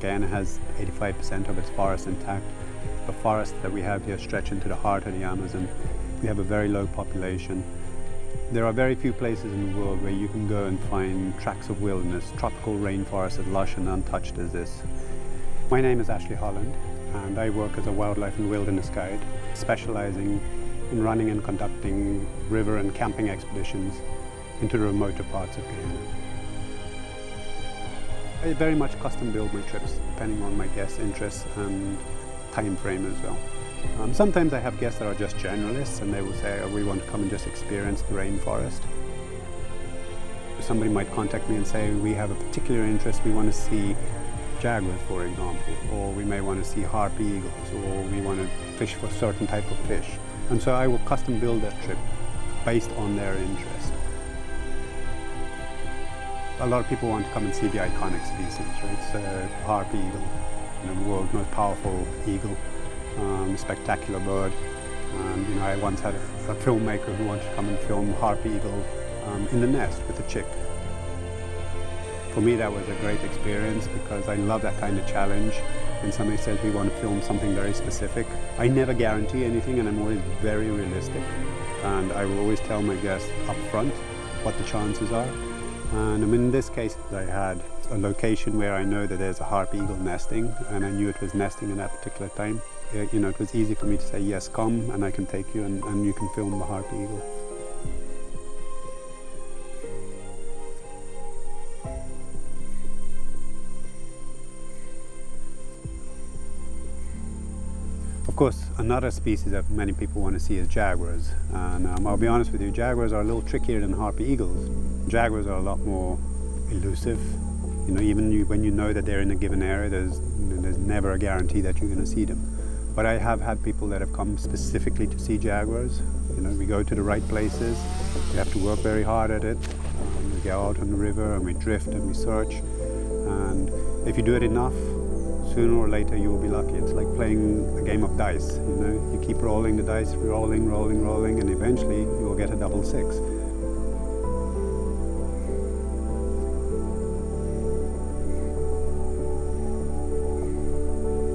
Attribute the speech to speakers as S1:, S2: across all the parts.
S1: Guyana has 85% of its forest intact. The forests that we have here stretch into the heart of the Amazon. We have a very low population. There are very few places in the world where you can go and find tracts of wilderness, tropical rainforest as lush and untouched as this. My name is Ashely Holland, and I work as a wildlife and wilderness guide, specializing in running and conducting river and camping expeditions into the remoter parts of Guyana. I very much custom build my trips depending on my guests' interests and time frame as well. Sometimes I have guests that are just generalists and they will say, oh, we want to come and just experience the rainforest. Somebody might contact me and say, we have a particular interest, we want to see jaguars, for example, or we may want to see harpy eagles, or we want to fish for a certain type of fish. And so I will custom build that trip based on their interest. A lot of people want to come and see the iconic species, right? So harpy eagle, the world's most powerful eagle, spectacular bird. I once had a filmmaker who wanted to come and film harpy eagle in the nest with a chick. For me, that was a great experience because I love that kind of challenge. When somebody says we want to film something very specific, I never guarantee anything, and I'm always very realistic. And I will always tell my guests up front what the chances are. And in this case, I had a location where I know that there's a harpy eagle nesting, and I knew it was nesting at that particular time. It was easy for me to say, yes, come, and I can take you, and you can film the harpy eagle. Of course, another species that many people want to see is jaguars. And I'll be honest with you, jaguars are a little trickier than harpy eagles. Jaguars are a lot more elusive. Even when you know that they're in a given area, there's never a guarantee that you're going to see them. But I have had people that have come specifically to see jaguars. We go to the right places. We have to work very hard at it. We go out on the river and we drift and we search. And if you do it enough, sooner or later you will be lucky. It's like playing a game of dice. You keep rolling the dice, rolling, and eventually you will get a double six.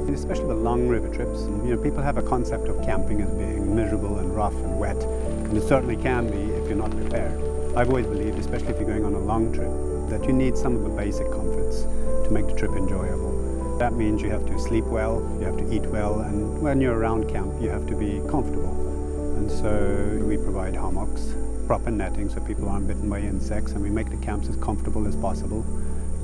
S1: Especially the long river trips, people have a concept of camping as being miserable and rough and wet, and it certainly can be if you're not prepared. I've always believed, especially if you're going on a long trip, that you need some of the basic comforts to make the trip enjoyable. That means you have to sleep well, you have to eat well, and when you're around camp, you have to be comfortable. And so we provide hammocks, proper netting so people aren't bitten by insects, and we make the camps as comfortable as possible.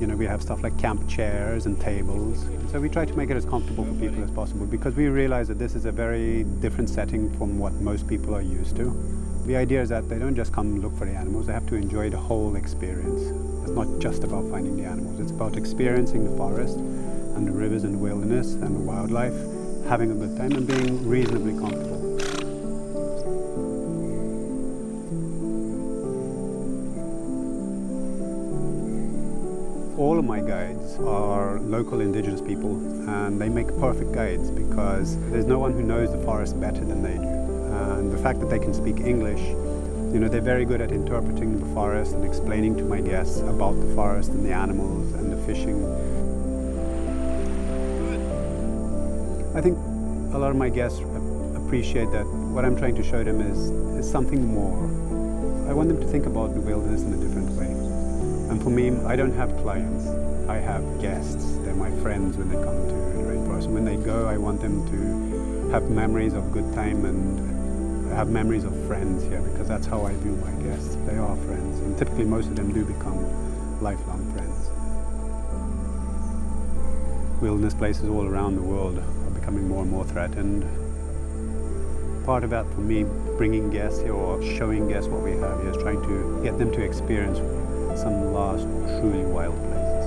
S1: We have stuff like camp chairs and tables. And so we try to make it as comfortable for people as possible because we realize that this is a very different setting from what most people are used to. The idea is that they don't just come look for the animals, they have to enjoy the whole experience. It's not just about finding the animals, it's about experiencing the forest and the rivers and the wilderness and the wildlife, having a good time and being reasonably comfortable. All of my guides are local indigenous people, and they make perfect guides because there's no one who knows the forest better than they do. And the fact that they can speak English, they're very good at interpreting the forest and explaining to my guests about the forest and the animals and the fishing. I think a lot of my guests appreciate that what I'm trying to show them is something more. I want them to think about the wilderness in a different way. And for me, I don't have clients, I have guests. They're my friends when they come to the rainforest. When they go, I want them to have memories of good time and have memories of friends here, because that's how I view my guests. They are friends, and typically most of them do become lifelong friends. Wilderness places all around the world are becoming more and more threatened. Part of that for me, bringing guests here or showing guests what we have here, is trying to get them to experience some last truly wild places.